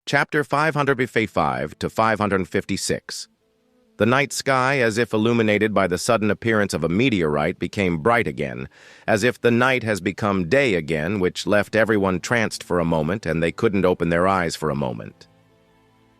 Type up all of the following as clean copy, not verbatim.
Chapter 555 to 556. The night sky, as if illuminated by the sudden appearance of a meteorite, became bright again, as if the night has become day again, which left everyone tranced for a moment and they couldn't open their eyes for a moment.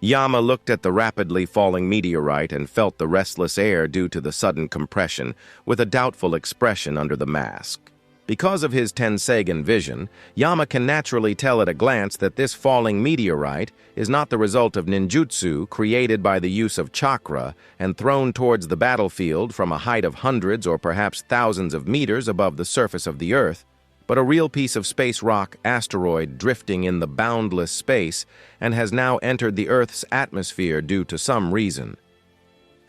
Yama looked at the rapidly falling meteorite and felt the restless air due to the sudden compression, with a doubtful expression under the mask. Because of his Tenseigan vision, Yama can naturally tell at a glance that this falling meteorite is not the result of ninjutsu created by the use of chakra and thrown towards the battlefield from a height of hundreds or perhaps thousands of meters above the surface of the Earth, but a real piece of space rock asteroid drifting in the boundless space and has now entered the Earth's atmosphere due to some reason.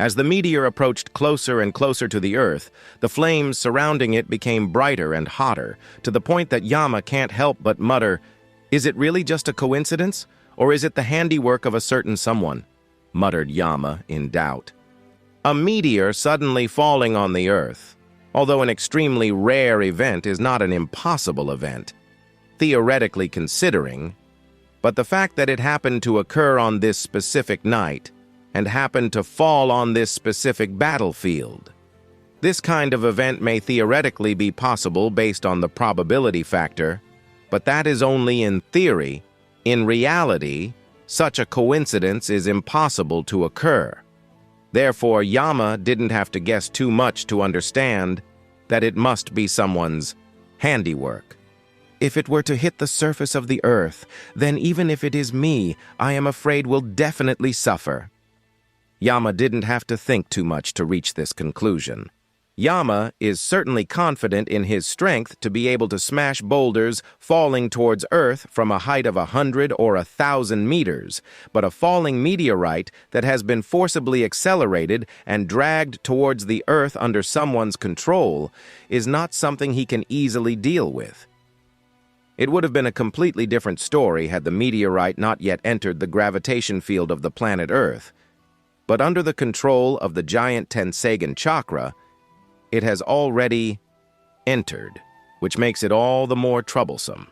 As the meteor approached closer and closer to the Earth, the flames surrounding it became brighter and hotter, to the point that Yama can't help but mutter, "Is it really just a coincidence, or is it the handiwork of a certain someone?" muttered Yama in doubt. A meteor suddenly falling on the Earth, although an extremely rare event, is not an impossible event, theoretically considering, but the fact that it happened to occur on this specific night and happened to fall on this specific battlefield. This kind of event may theoretically be possible based on the probability factor, but that is only in theory. In reality, such a coincidence is impossible to occur. Therefore, Yama didn't have to guess too much to understand that it must be someone's handiwork. If it were to hit the surface of the Earth, then even if it is me, I am afraid will definitely suffer. Yama didn't have to think too much to reach this conclusion. Yama is certainly confident in his strength to be able to smash boulders falling towards Earth from a height of 100 or 1,000 meters, but a falling meteorite that has been forcibly accelerated and dragged towards the Earth under someone's control is not something he can easily deal with. It would have been a completely different story had the meteorite not yet entered the gravitation field of the planet Earth. But under the control of the giant Tenseigan chakra, it has already entered, which makes it all the more troublesome.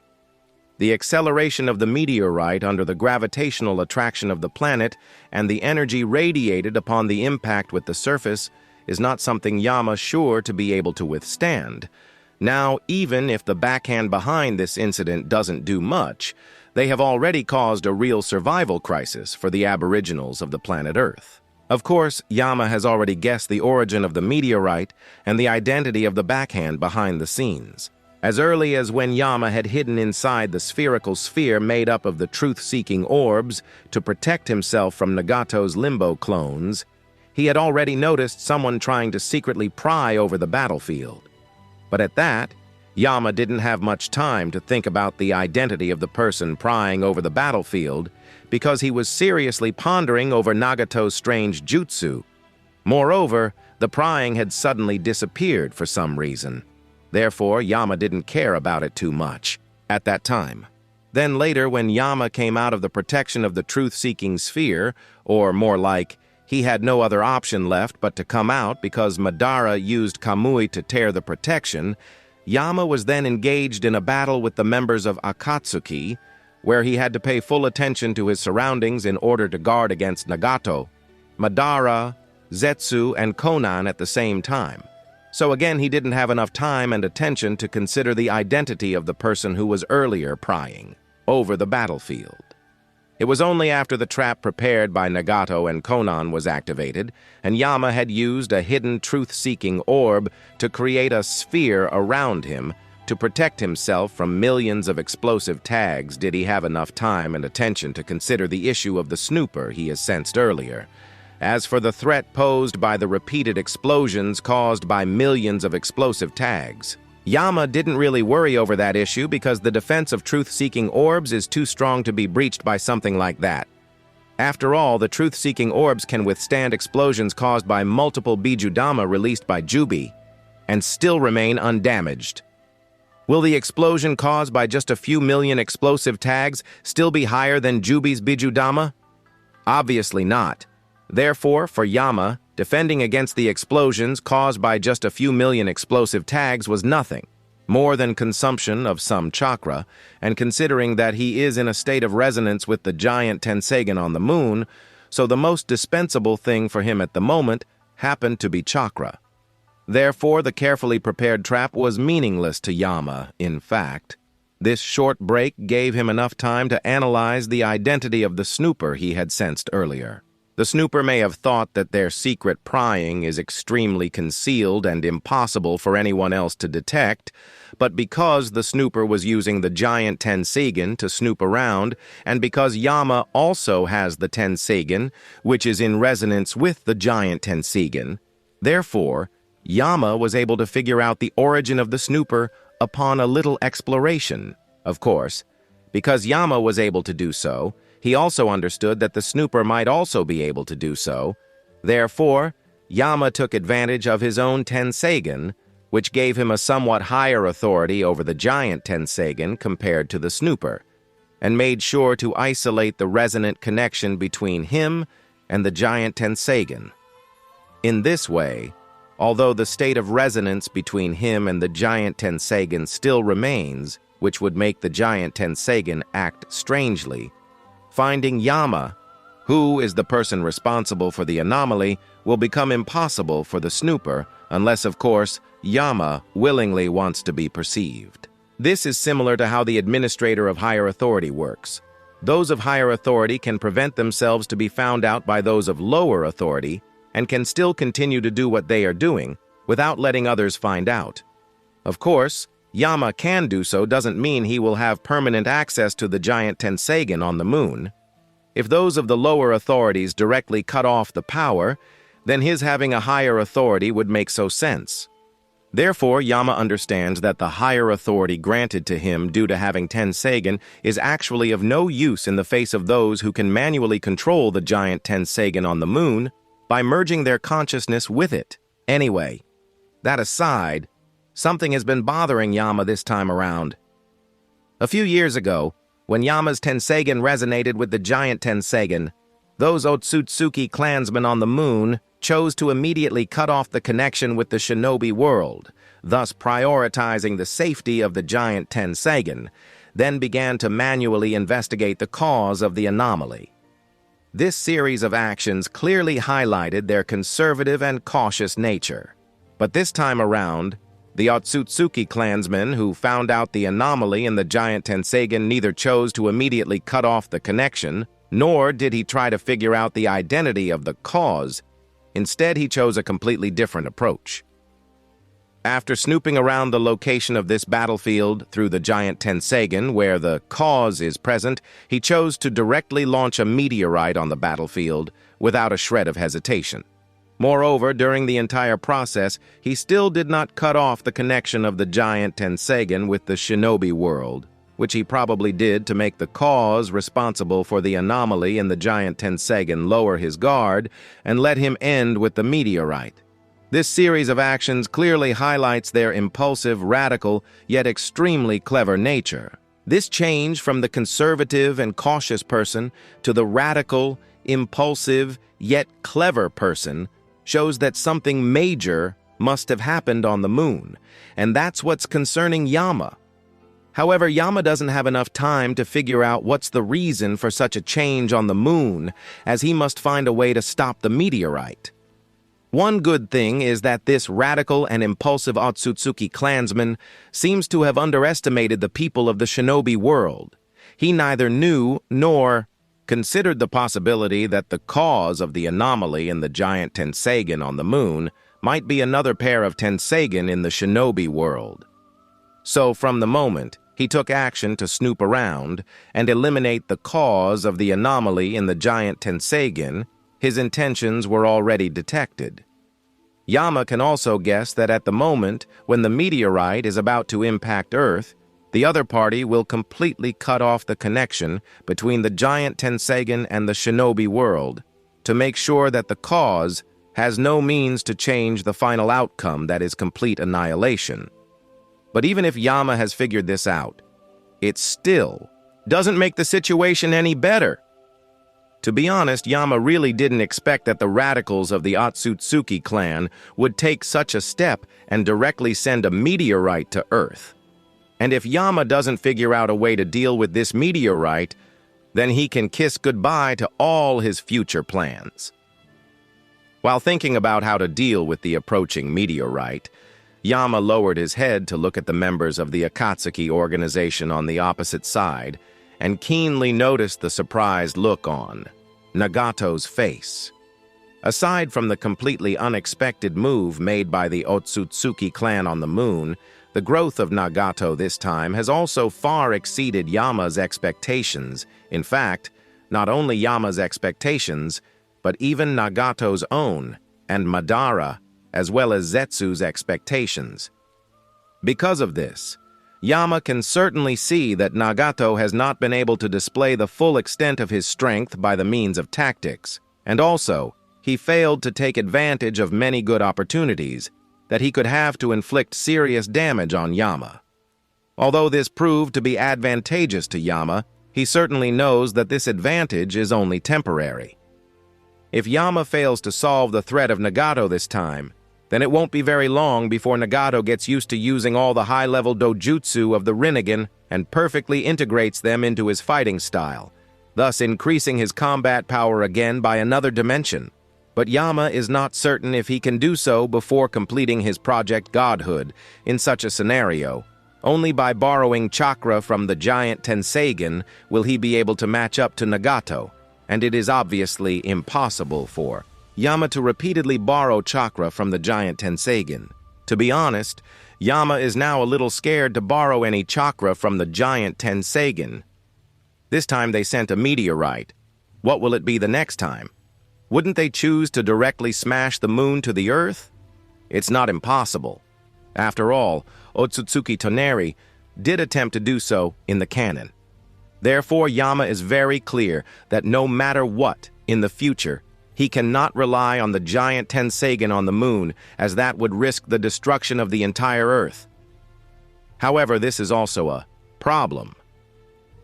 The acceleration of the meteorite under the gravitational attraction of the planet and the energy radiated upon the impact with the surface is not something Yama's sure to be able to withstand. Now, even if the backhand behind this incident doesn't do much, they have already caused a real survival crisis for the aboriginals of the planet Earth. Of course, Yama has already guessed the origin of the meteorite and the identity of the backhand behind the scenes. As early as when Yama had hidden inside the spherical sphere made up of the truth-seeking orbs to protect himself from Nagato's limbo clones, he had already noticed someone trying to secretly pry over the battlefield. But at that, Yama didn't have much time to think about the identity of the person prying over the battlefield, because he was seriously pondering over Nagato's strange jutsu. Moreover, the prying had suddenly disappeared for some reason. Therefore, Yama didn't care about it too much at that time. Then later, when Yama came out of the protection of the truth-seeking sphere, or more like, he had no other option left but to come out because Madara used Kamui to tear the protection, Yama was then engaged in a battle with the members of Akatsuki, where he had to pay full attention to his surroundings in order to guard against Nagato, Madara, Zetsu, and Konan at the same time. So again, he didn't have enough time and attention to consider the identity of the person who was earlier prying over the battlefield. It was only after the trap prepared by Nagato and Konan was activated, and Yama had used a hidden truth-seeking orb to create a sphere around him to protect himself from millions of explosive tags, did he have enough time and attention to consider the issue of the snooper he has sensed earlier. As for the threat posed by the repeated explosions caused by millions of explosive tags, Yama didn't really worry over that issue because the defense of truth-seeking orbs is too strong to be breached by something like that. After all, the truth-seeking orbs can withstand explosions caused by multiple Bijudama released by Jubi and still remain undamaged. Will the explosion caused by just a few million explosive tags still be higher than Jubi's Bijudama? Obviously not. Therefore, for Yama, defending against the explosions caused by just a few million explosive tags was nothing. more than consumption of some chakra, and considering that he is in a state of resonance with the giant Tenseigan on the moon, so the most dispensable thing for him at the moment happened to be chakra. Therefore, the carefully prepared trap was meaningless to Yama, in fact. This short break gave him enough time to analyze the identity of the snooper he had sensed earlier. The snooper may have thought that their secret prying is extremely concealed and impossible for anyone else to detect, but because the snooper was using the giant Tenseigan to snoop around, and because Yama also has the Tenseigan, which is in resonance with the giant Tenseigan, therefore, Yama was able to figure out the origin of the snooper upon a little exploration. Of course, because Yama was able to do so, he also understood that the snooper might also be able to do so. Therefore, Yama took advantage of his own Tenseigan, which gave him a somewhat higher authority over the giant Tenseigan compared to the snooper, and made sure to isolate the resonant connection between him and the giant Tenseigan. In this way, although the state of resonance between him and the giant Tenseigan still remains, which would make the giant Tenseigan act strangely, finding Yama, who is the person responsible for the anomaly, will become impossible for the snooper, unless, of course, Yama willingly wants to be perceived. This is similar to how the administrator of higher authority works. Those of higher authority can prevent themselves to be found out by those of lower authority, and can still continue to do what they are doing without letting others find out. Of course, Yama can do so doesn't mean he will have permanent access to the giant Tenseigan on the moon. If those of the lower authorities directly cut off the power, then his having a higher authority would make so sense. Therefore, Yama understands that the higher authority granted to him due to having Tenseigan is actually of no use in the face of those who can manually control the giant Tenseigan on the moon by merging their consciousness with it. Anyway, that aside, something has been bothering Yama this time around. A few years ago, when Yama's Tenseigan resonated with the giant Tenseigan, those Otsutsuki clansmen on the moon chose to immediately cut off the connection with the shinobi world, thus prioritizing the safety of the giant Tenseigan, then began to manually investigate the cause of the anomaly. This series of actions clearly highlighted their conservative and cautious nature. But this time around, the Otsutsuki clansmen who found out the anomaly in the giant Tenseigan neither chose to immediately cut off the connection, nor did he try to figure out the identity of the cause. Instead, he chose a completely different approach. After snooping around the location of this battlefield through the giant Tenseigan, where the cause is present, he chose to directly launch a meteorite on the battlefield without a shred of hesitation. Moreover, during the entire process, he still did not cut off the connection of the giant Tenseigan with the shinobi world, which he probably did to make the cause responsible for the anomaly in the giant Tenseigan lower his guard and let him end with the meteorite. This series of actions clearly highlights their impulsive, radical, yet extremely clever nature. This change from the conservative and cautious person to the radical, impulsive, yet clever person shows that something major must have happened on the moon, and that's what's concerning Yama. However, Yama doesn't have enough time to figure out what's the reason for such a change on the moon, as he must find a way to stop the meteorite. One good thing is that this radical and impulsive Otsutsuki clansman seems to have underestimated the people of the shinobi world. He neither knew nor considered the possibility that the cause of the anomaly in the giant Tenseigan on the moon might be another pair of Tenseigan in the shinobi world. So from the moment, he took action to snoop around and eliminate the cause of the anomaly in the giant Tenseigan, his intentions were already detected. Yama can also guess that at the moment when the meteorite is about to impact Earth, the other party will completely cut off the connection between the giant Tenseigan and the shinobi world to make sure that the cause has no means to change the final outcome that is complete annihilation. But even if Yama has figured this out, it still doesn't make the situation any better. To be honest, Yama really didn't expect that the radicals of the Otsutsuki clan would take such a step and directly send a meteorite to Earth. And if Yama doesn't figure out a way to deal with this meteorite, then he can kiss goodbye to all his future plans. While thinking about how to deal with the approaching meteorite, Yama lowered his head to look at the members of the Akatsuki organization on the opposite side and keenly noticed the surprised look on Nagato's face. Aside from the completely unexpected move made by the Otsutsuki clan on the moon, the growth of Nagato this time has also far exceeded Yama's expectations. In fact, not only Yama's expectations, but even Nagato's own, and Madara, as well as Zetsu's expectations. Because of this, Yama can certainly see that Nagato has not been able to display the full extent of his strength by the means of tactics, and also, he failed to take advantage of many good opportunities that he could have to inflict serious damage on Yama. Although this proved to be advantageous to Yama, he certainly knows that this advantage is only temporary. If Yama fails to solve the threat of Nagato this time, then it won't be very long before Nagato gets used to using all the high-level dojutsu of the rinnegan and perfectly integrates them into his fighting style, thus increasing his combat power again by another dimension. But Yama is not certain if he can do so before completing his Project Godhood. In such a scenario, only by borrowing chakra from the giant Tenseigan will he be able to match up to Nagato, and it is obviously impossible for Yama to repeatedly borrow chakra from the giant Tenseigan. To be honest, Yama is now a little scared to borrow any chakra from the giant Tenseigan. This time they sent a meteorite. What will it be the next time? Wouldn't they choose to directly smash the moon to the earth? It's not impossible. After all, Otsutsuki Toneri did attempt to do so in the canon. Therefore, Yama is very clear that no matter what in the future, he cannot rely on the giant Tenseigan on the moon, as that would risk the destruction of the entire Earth. However, this is also a problem.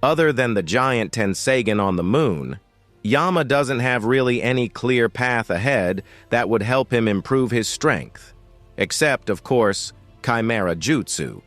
Other than the giant Tenseigan on the moon, Yama doesn't have really any clear path ahead that would help him improve his strength, except, of course, Chimera Jutsu.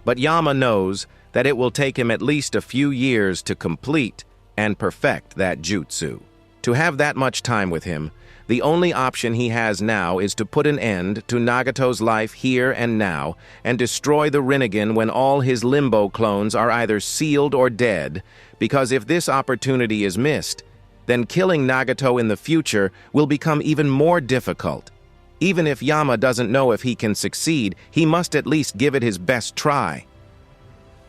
But Yama knows that it will take him at least a few years to complete and perfect that jutsu. To have that much time with him, the only option he has now is to put an end to Nagato's life here and now and destroy the Rinnegan when all his Limbo clones are either sealed or dead, because if this opportunity is missed, then killing Nagato in the future will become even more difficult. Even if Yama doesn't know if he can succeed, he must at least give it his best try.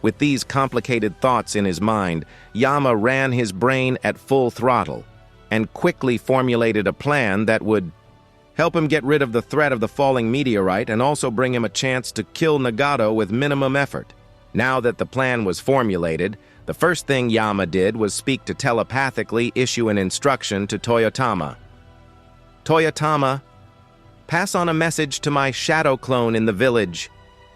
With these complicated thoughts in his mind, Yama ran his brain at full throttle and quickly formulated a plan that would help him get rid of the threat of the falling meteorite and also bring him a chance to kill Nagato with minimum effort. Now that the plan was formulated, the first thing Yama did was speak to telepathically issue an instruction to Toyotama. Toyotama, pass on a message to my shadow clone in the village.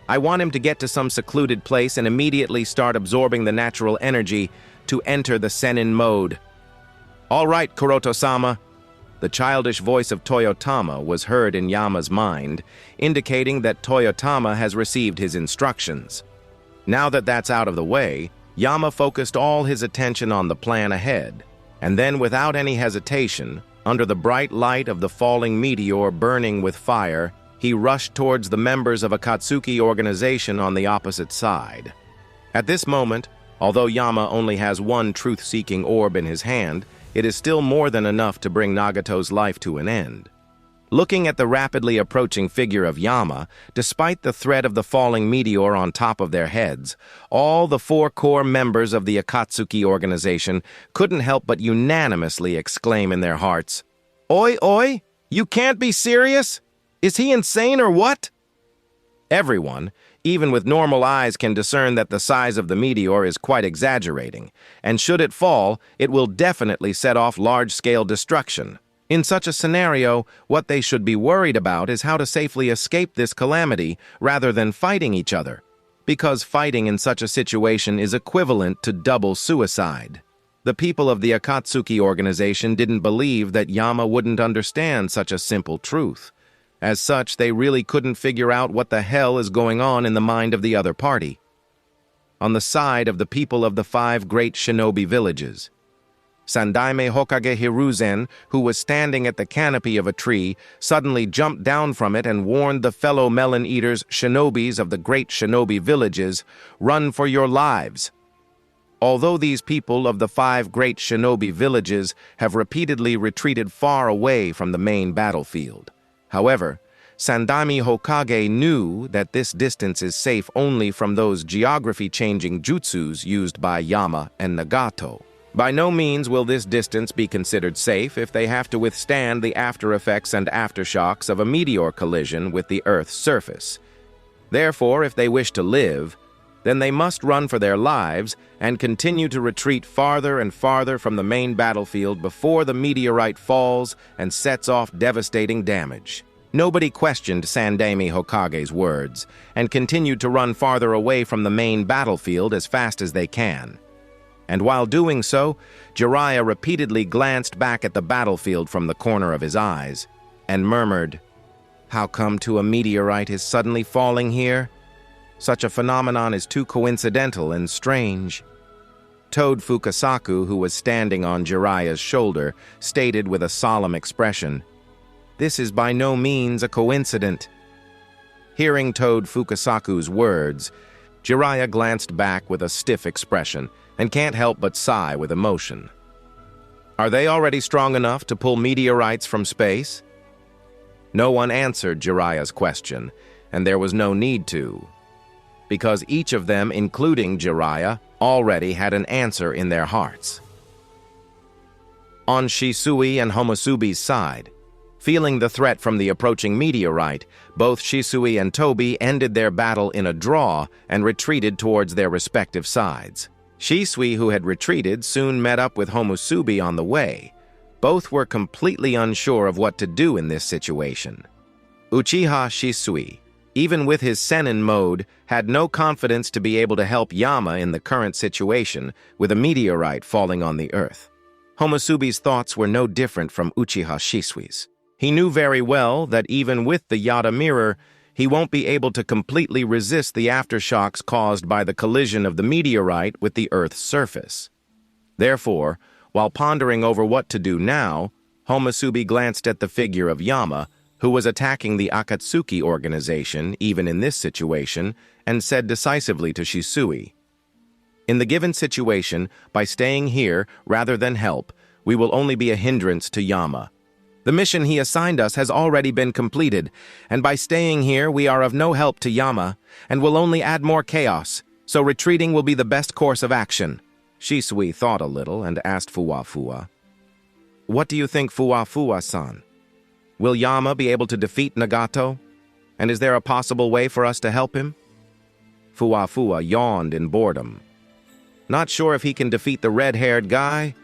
I want him to get to some secluded place and immediately start absorbing the natural energy to enter the Sennin mode. All right, Kuroto-sama. The childish voice of Toyotama was heard in Yama's mind, indicating that Toyotama has received his instructions. Now that that's out of the way, Yama focused all his attention on the plan ahead, and then without any hesitation, under the bright light of the falling meteor burning with fire, he rushed towards the members of a Akatsuki organization on the opposite side. At this moment, although Yama only has one truth-seeking orb in his hand, it is still more than enough to bring Nagato's life to an end. Looking at the rapidly approaching figure of Yama, despite the threat of the falling meteor on top of their heads, all the 4 core members of the Akatsuki organization couldn't help but unanimously exclaim in their hearts, "Oi, oi! You can't be serious? Is he insane or what?" Everyone, even with normal eyes, can discern that the size of the meteor is quite exaggerating, and should it fall, it will definitely set off large-scale destruction. In such a scenario, what they should be worried about is how to safely escape this calamity rather than fighting each other, because fighting in such a situation is equivalent to double suicide. The people of the Akatsuki organization didn't believe that Yama wouldn't understand such a simple truth. As such, they really couldn't figure out what the hell is going on in the mind of the other party. on the side of the people of the 5 great shinobi villages. Sandaime Hokage Hiruzen, who was standing at the canopy of a tree, suddenly jumped down from it and warned the fellow melon eaters, shinobis of the great shinobi villages, "Run for your lives." Although these people of the 5 great shinobi villages have repeatedly retreated far away from the main battlefield, however, Sandaime Hokage knew that this distance is safe only from those geography-changing jutsus used by Yama and Nagato. By no means will this distance be considered safe if they have to withstand the after-effects and aftershocks of a meteor collision with the Earth's surface. Therefore, if they wish to live, then they must run for their lives and continue to retreat farther and farther from the main battlefield before the meteorite falls and sets off devastating damage. Nobody questioned Sandaime Hokage's words and continued to run farther away from the main battlefield as fast as they can. And while doing so, Jiraiya repeatedly glanced back at the battlefield from the corner of his eyes and murmured, "How come a meteorite is suddenly falling here? Such a phenomenon is too coincidental and strange." Toad Fukasaku, who was standing on Jiraiya's shoulder, stated with a solemn expression, "This is by no means a coincidence." Hearing Toad Fukasaku's words, Jiraiya glanced back with a stiff expression and can't help but sigh with emotion. Are they already strong enough to pull meteorites from space? No one answered Jiraiya's question, and there was no need to, because each of them, including Jiraiya, already had an answer in their hearts. On Shisui and Homusubi's side, feeling the threat from the approaching meteorite, both Shisui and Tobi ended their battle in a draw and retreated towards their respective sides. Shisui, who had retreated, soon met up with Homusubi on the way. Both were completely unsure of what to do in this situation. Uchiha Shisui, even with his Sennin mode, had no confidence to be able to help Yama in the current situation with a meteorite falling on the earth. Homusubi's thoughts were no different from Uchiha Shisui's. He knew very well that even with the Yada mirror, he won't be able to completely resist the aftershocks caused by the collision of the meteorite with the Earth's surface. Therefore, while pondering over what to do now, Homusubi glanced at the figure of Yama, who was attacking the Akatsuki organization even in this situation, and said decisively to Shisui, "In the given situation, by staying here rather than help, we will only be a hindrance to Yama. The mission he assigned us has already been completed, and by staying here we are of no help to Yama, and will only add more chaos, so retreating will be the best course of action." Shisui thought a little and asked Fuwa, "What do you think, Fuwa-san? Will Yama be able to defeat Nagato? And is there a possible way for us to help him?" Fuwa yawned in boredom. "Not sure if he can defeat the red-haired guy.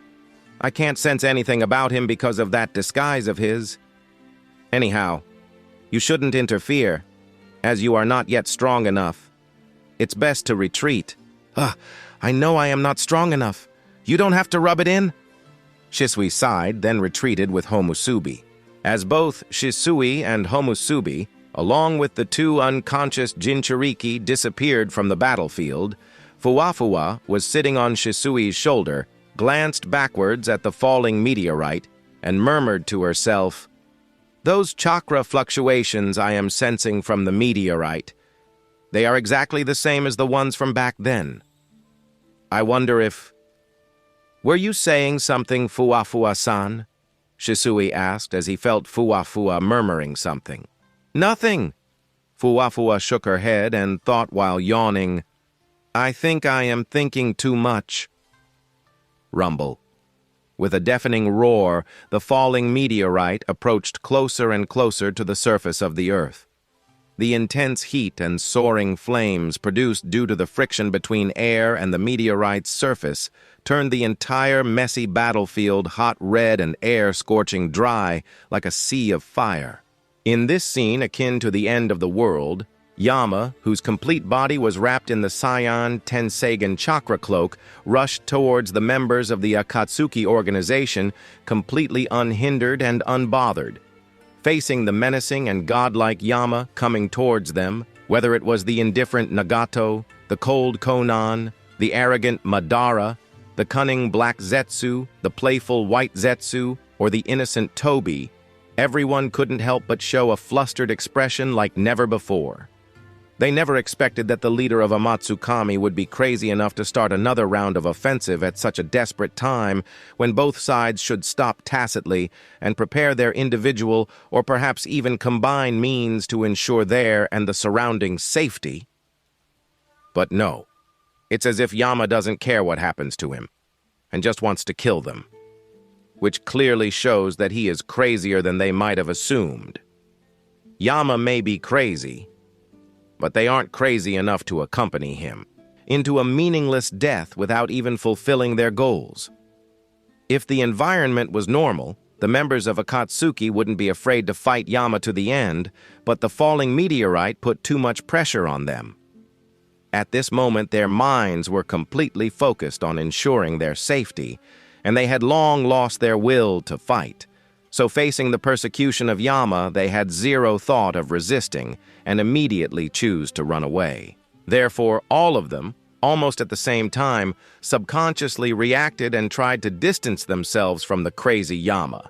I can't sense anything about him because of that disguise of his. Anyhow, you shouldn't interfere, as you are not yet strong enough. It's best to retreat." I know I am not strong enough. You don't have to rub it in." Shisui sighed, then retreated with Homusubi. As both Shisui and Homusubi, along with the 2 unconscious Jinchuriki, disappeared from the battlefield, Fuwa was sitting on Shisui's shoulder, glanced backwards at the falling meteorite, and murmured to herself, "Those chakra fluctuations I am sensing from the meteorite, they are exactly the same as the ones from back then. I wonder if—" "Were you saying something, Fuwa-san?" Shisui asked as he felt Fuwa murmuring something. "Nothing." Fuwa shook her head and thought while yawning, "I think I am thinking too much." Rumble. With a deafening roar, the falling meteorite approached closer and closer to the surface of the Earth. The intense heat and soaring flames produced due to the friction between air and the meteorite's surface turned the entire messy battlefield hot red and air scorching dry like a sea of fire. In this scene akin to the end of the world, Yama, whose complete body was wrapped in the Royal Tenseigan chakra cloak, rushed towards the members of the Akatsuki organization, completely unhindered and unbothered. Facing the menacing and godlike Yama coming towards them, whether it was the indifferent Nagato, the cold Konan, the arrogant Madara, the cunning black Zetsu, the playful white Zetsu, or the innocent Tobi, everyone couldn't help but show a flustered expression like never before. They never expected that the leader of Amatsukami would be crazy enough to start another round of offensive at such a desperate time when both sides should stop tacitly and prepare their individual or perhaps even combined means to ensure their and the surrounding safety. But no, it's as if Yama doesn't care what happens to him and just wants to kill them, which clearly shows that he is crazier than they might have assumed. Yama may be crazy, but they aren't crazy enough to accompany him into a meaningless death without even fulfilling their goals. If the environment was normal, the members of Akatsuki wouldn't be afraid to fight Yama to the end, but the falling meteorite put too much pressure on them. At this moment, their minds were completely focused on ensuring their safety, and they had long lost their will to fight. So facing the persecution of Yama, they had zero thought of resisting and immediately choose to run away. Therefore, all of them, almost at the same time, subconsciously reacted and tried to distance themselves from the crazy Yama.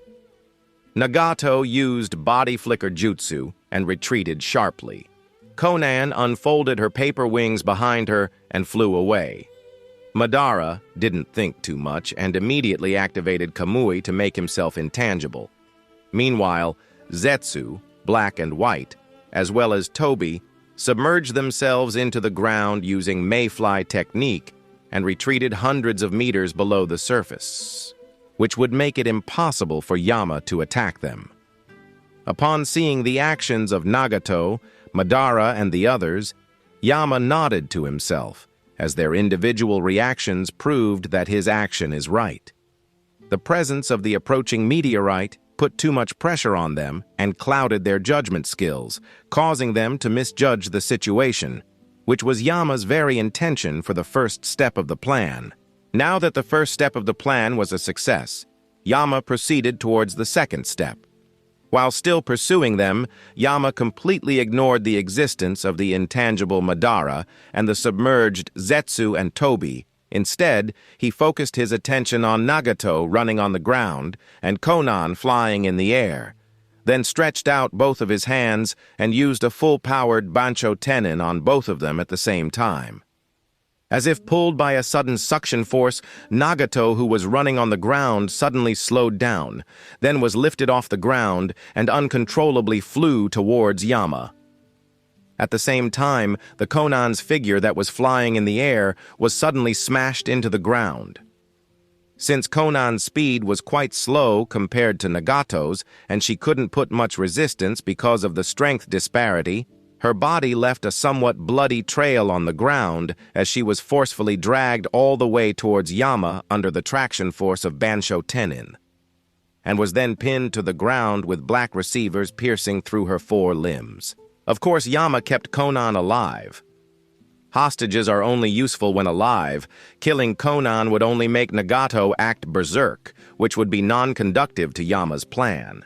Nagato used body flicker jutsu and retreated sharply. Konan unfolded her paper wings behind her and flew away. Madara didn't think too much and immediately activated Kamui to make himself intangible. Meanwhile, Zetsu, black and white, as well as Tobi, submerged themselves into the ground using mayfly technique and retreated hundreds of meters below the surface, which would make it impossible for Yama to attack them. Upon seeing the actions of Nagato, Madara, and the others, Yama nodded to himself, as their individual reactions proved that his action is right. The presence of the approaching meteorite put too much pressure on them and clouded their judgment skills, causing them to misjudge the situation, which was Yama's very intention for the first step of the plan. Now that the first step of the plan was a success, Yama proceeded towards the second step. While still pursuing them, Yama completely ignored the existence of the intangible Madara and the submerged Zetsu and Tobi. Instead, he focused his attention on Nagato running on the ground and Konan flying in the air, then stretched out both of his hands and used a full-powered Bancho Tenin on both of them at the same time. As if pulled by a sudden suction force, Nagato, who was running on the ground, suddenly slowed down, then was lifted off the ground and uncontrollably flew towards Yama. At the same time, the Konan's figure that was flying in the air was suddenly smashed into the ground. Since Konan's speed was quite slow compared to Nagato's, and she couldn't put much resistance because of the strength disparity, her body left a somewhat bloody trail on the ground as she was forcefully dragged all the way towards Yama under the traction force of Bancho Tenin, and was then pinned to the ground with black receivers piercing through her 4 limbs. Of course, Yama kept Konan alive. Hostages are only useful when alive. Killing Konan would only make Nagato act berserk, which would be non-conductive to Yama's plan.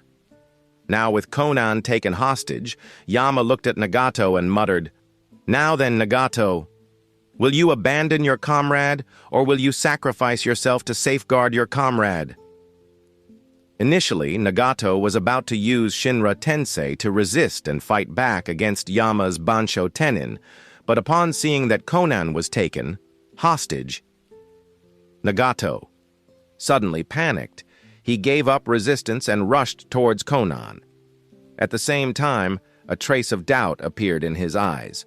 Now, with Konan taken hostage, Yama looked at Nagato and muttered, "Now then, Nagato, will you abandon your comrade, or will you sacrifice yourself to safeguard your comrade?" Initially, Nagato was about to use Shinra Tensei to resist and fight back against Yama's Bancho Tenin, but upon seeing that Konan was taken hostage, Nagato suddenly panicked. He gave up resistance and rushed towards Konan. At the same time, a trace of doubt appeared in his eyes.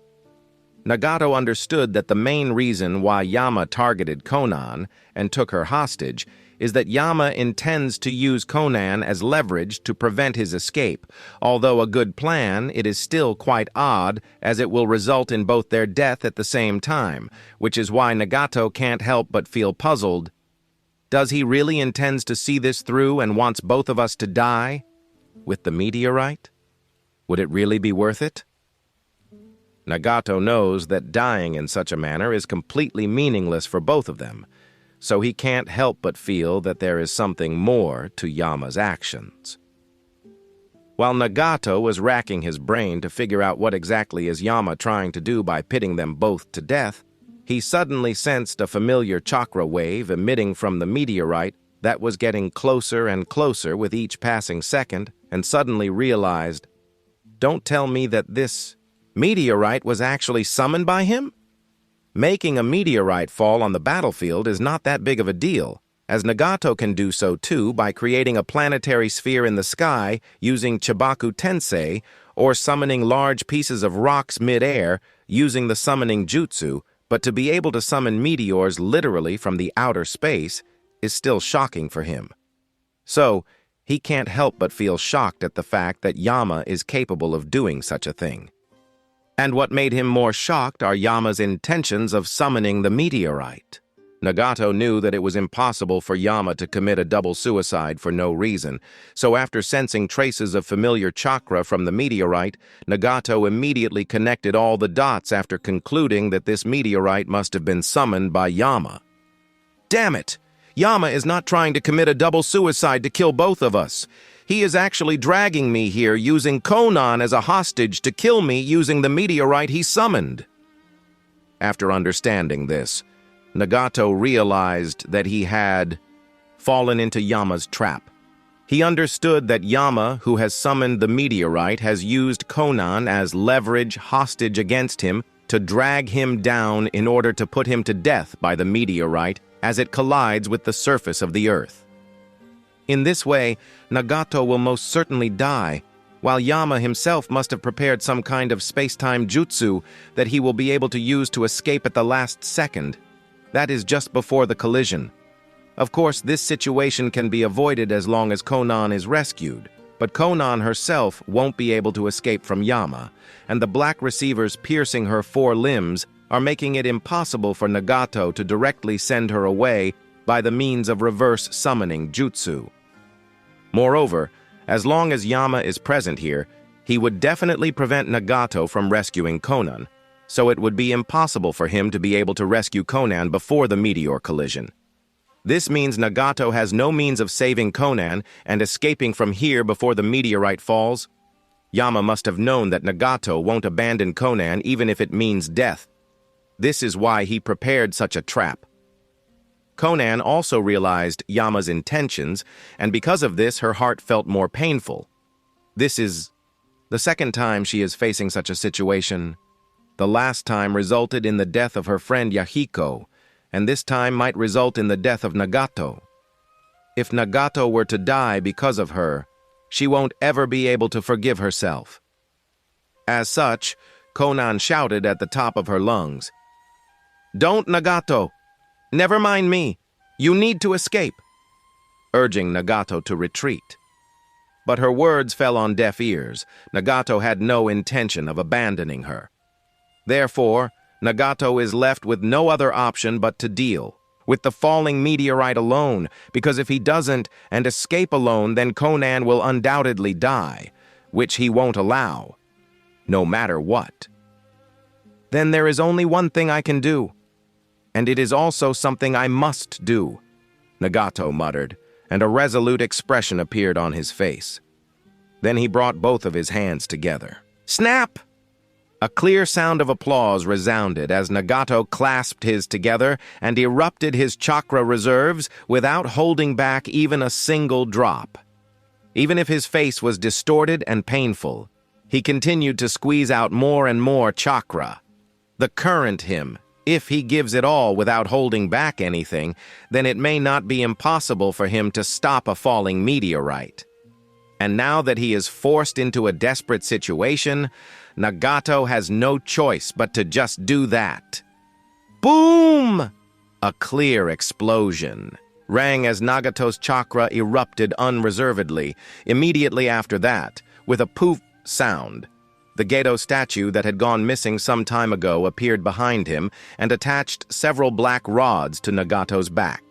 Nagato understood that the main reason why Yama targeted Konan and took her hostage is that Yama intends to use Konan as leverage to prevent his escape. Although a good plan, it is still quite odd, as it will result in both their death at the same time, which is why Nagato can't help but feel puzzled. Does he really intend to see this through and wants both of us to die? With the meteorite? Would it really be worth it? Nagato knows that dying in such a manner is completely meaningless for both of them, so he can't help but feel that there is something more to Yama's actions. While Nagato was racking his brain to figure out what exactly is Yama trying to do by pitting them both to death, He suddenly sensed a familiar chakra wave emitting from the meteorite that was getting closer and closer with each passing second, and suddenly realized, don't tell me that this meteorite was actually summoned by him? Making a meteorite fall on the battlefield is not that big of a deal, as Nagato can do so too by creating a planetary sphere in the sky using Chibaku Tensei, or summoning large pieces of rocks mid-air using the summoning jutsu, but to be able to summon meteors literally from the outer space is still shocking for him. So, he can't help but feel shocked at the fact that Yama is capable of doing such a thing. And what made him more shocked are Yama's intentions of summoning the meteorite. Nagato knew that it was impossible for Yama to commit a double suicide for no reason, so after sensing traces of familiar chakra from the meteorite, Nagato immediately connected all the dots after concluding that this meteorite must have been summoned by Yama. Damn it! Yama is not trying to commit a double suicide to kill both of us. He is actually dragging me here using Konan as a hostage to kill me using the meteorite he summoned. After understanding this, Nagato realized that he had fallen into Yama's trap. He understood that Yama, who has summoned the meteorite, has used Konan as leverage hostage against him to drag him down in order to put him to death by the meteorite as it collides with the surface of the Earth. In this way, Nagato will most certainly die, while Yama himself must have prepared some kind of space-time jutsu that he will be able to use to escape at the last second. That is just before the collision. Of course, this situation can be avoided as long as Konan is rescued, but Konan herself won't be able to escape from Yama, and the black receivers piercing her 4 limbs are making it impossible for Nagato to directly send her away by the means of reverse summoning jutsu. Moreover, as long as Yama is present here, he would definitely prevent Nagato from rescuing Konan, so it would be impossible for him to be able to rescue Konan before the meteor collision. This means Nagato has no means of saving Konan and escaping from here before the meteorite falls. Yama must have known that Nagato won't abandon Konan even if it means death. This is why he prepared such a trap. Konan also realized Yama's intentions, and because of this, her heart felt more painful. This is the second time she is facing such a situation. The last time resulted in the death of her friend Yahiko, and this time might result in the death of Nagato. If Nagato were to die because of her, she won't ever be able to forgive herself. As such, Konan shouted at the top of her lungs, "Don't, Nagato! Never mind me! You need to escape!" urging Nagato to retreat. But her words fell on deaf ears. Nagato had no intention of abandoning her. Therefore, Nagato is left with no other option but to deal with the falling meteorite alone, because if he doesn't and escape alone, then Konan will undoubtedly die, which he won't allow, no matter what. Then there is only one thing I can do, and it is also something I must do, Nagato muttered, and a resolute expression appeared on his face. Then he brought both of his hands together. Snap! A clear sound of applause resounded as Nagato clasped his together and erupted his chakra reserves without holding back even a single drop. Even if his face was distorted and painful, he continued to squeeze out more and more chakra. The current him, if he gives it all without holding back anything, then it may not be impossible for him to stop a falling meteorite. And now that he is forced into a desperate situation, Nagato has no choice but to just do that. Boom! A clear explosion rang as Nagato's chakra erupted unreservedly. Immediately after that, with a poof sound, the Gedo statue that had gone missing some time ago appeared behind him and attached several black rods to Nagato's back.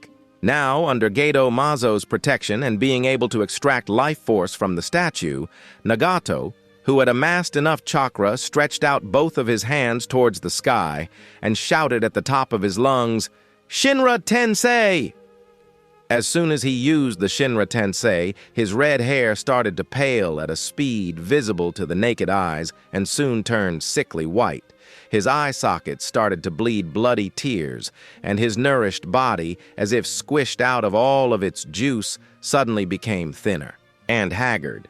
Now, under Gedo Mazo's protection and being able to extract life force from the statue, Nagato, who had amassed enough chakra, stretched out both of his hands towards the sky and shouted at the top of his lungs, "Shinra Tensei!" As soon as he used the Shinra Tensei, his red hair started to pale at a speed visible to the naked eyes and soon turned sickly white. His eye sockets started to bleed bloody tears, and his nourished body, as if squished out of all of its juice, suddenly became thinner and haggard.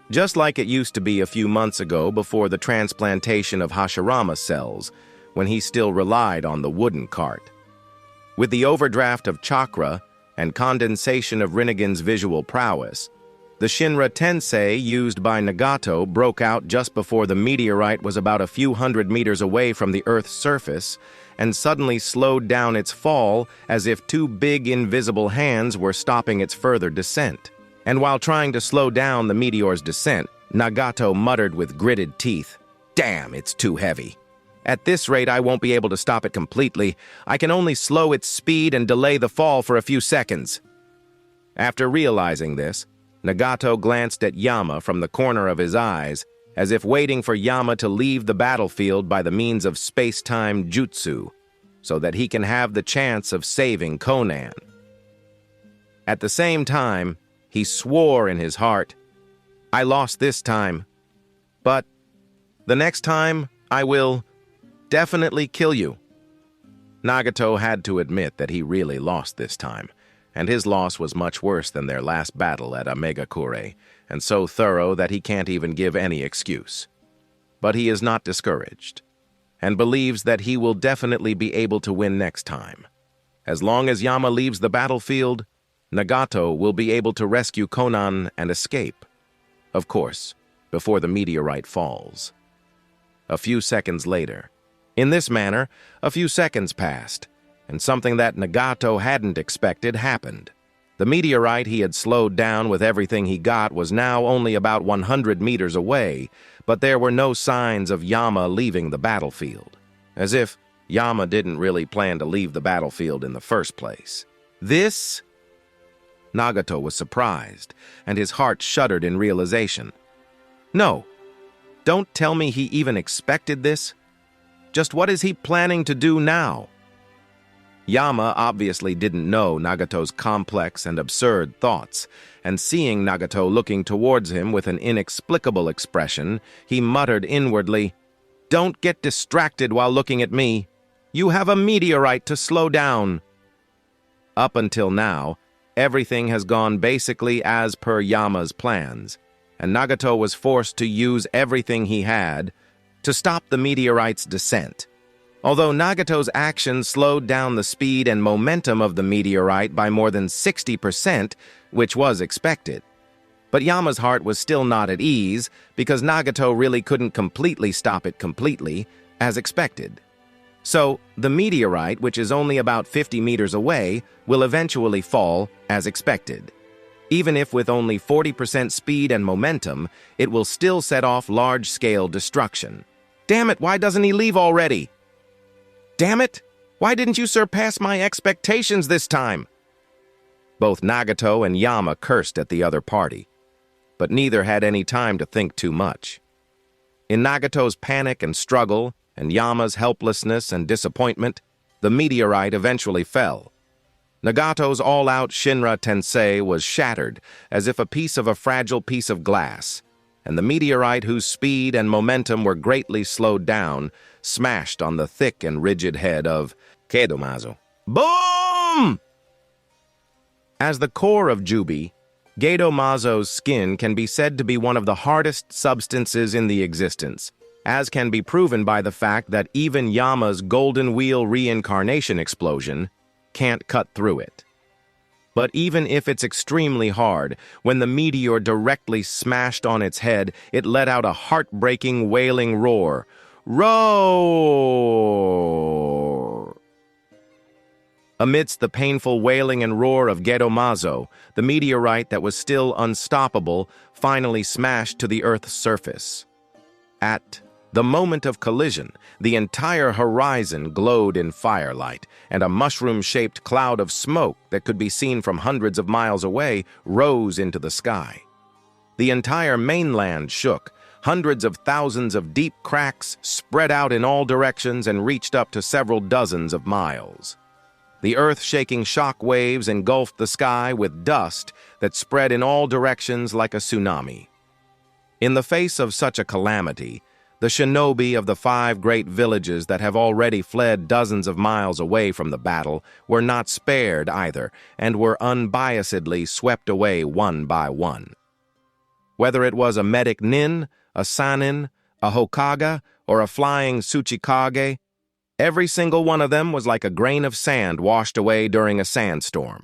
Just like it used to be a few months ago before the transplantation of Hashirama cells, when he still relied on the wooden cart. With the overdraft of chakra and condensation of Rinnegan's visual prowess, the Shinra Tensei used by Nagato broke out just before the meteorite was about a few hundred meters away from the Earth's surface and suddenly slowed down its fall as if two big invisible hands were stopping its further descent. And while trying to slow down the meteor's descent, Nagato muttered with gritted teeth, "Damn, it's too heavy. At this rate, I won't be able to stop it completely. I can only slow its speed and delay the fall for a few seconds." After realizing this, Nagato glanced at Yama from the corner of his eyes, as if waiting for Yama to leave the battlefield by the means of space-time jutsu, so that he can have the chance of saving Conan. At the same time, he swore in his heart, "I lost this time, but the next time I will definitely kill you." Nagato had to admit that he really lost this time, and his loss was much worse than their last battle at Omegakure, and so thorough that he can't even give any excuse. But he is not discouraged, and believes that he will definitely be able to win next time. As long as Yama leaves the battlefield, Nagato will be able to rescue Conan and escape. Of course, before the meteorite falls. A few seconds later. In this manner, a few seconds passed, and something that Nagato hadn't expected happened. The meteorite he had slowed down with everything he got was now only about 100 meters away, but there were no signs of Yama leaving the battlefield, as if Yama didn't really plan to leave the battlefield in the first place. This? Nagato was surprised, and his heart shuddered in realization. No, don't tell me he even expected this. Just what is he planning to do now? Yama obviously didn't know Nagato's complex and absurd thoughts, and seeing Nagato looking towards him with an inexplicable expression, he muttered inwardly, "Don't get distracted while looking at me. You have a meteorite to slow down." Up until now, everything has gone basically as per Yama's plans, and Nagato was forced to use everything he had to stop the meteorite's descent. Although Nagato's actions slowed down the speed and momentum of the meteorite by more than 60%, which was expected. But Yama's heart was still not at ease because Nagato really couldn't completely stop it completely, as expected. So, the meteorite, which is only about 50 meters away, will eventually fall as expected. Even if with only 40% speed and momentum, it will still set off large-scale destruction. Damn it, why doesn't he leave already? Damn it, why didn't you surpass my expectations this time? Both Nagato and Yama cursed at the other party, but neither had any time to think too much. In Nagato's panic and struggle, and Yama's helplessness and disappointment, the meteorite eventually fell. Nagato's all-out Shinra Tensei was shattered as if a fragile piece of glass, and the meteorite, whose speed and momentum were greatly slowed down, smashed on the thick and rigid head of Gedomazo. Boom! As the core of Jubi, Gedomazo's skin can be said to be one of the hardest substances in the existence, as can be proven by the fact that even Yama's Golden Wheel reincarnation explosion can't cut through it. But even if it's extremely hard, when the meteor directly smashed on its head, it let out a heartbreaking wailing roar. Roar! Amidst the painful wailing and roar of Gedomazo, the meteorite that was still unstoppable finally smashed to the Earth's surface. At the moment of collision, the entire horizon glowed in firelight, and a mushroom-shaped cloud of smoke that could be seen from hundreds of miles away rose into the sky. The entire mainland shook. Hundreds of thousands of deep cracks spread out in all directions and reached up to several dozens of miles. The earth-shaking shock waves engulfed the sky with dust that spread in all directions like a tsunami. In the face of such a calamity, The shinobi of the 5 great villages that have already fled dozens of miles away from the battle were not spared either, and were unbiasedly swept away one by one. Whether it was a medic nin, a sanin, a Hokage, or a flying Tsuchikage, every single one of them was like a grain of sand washed away during a sandstorm.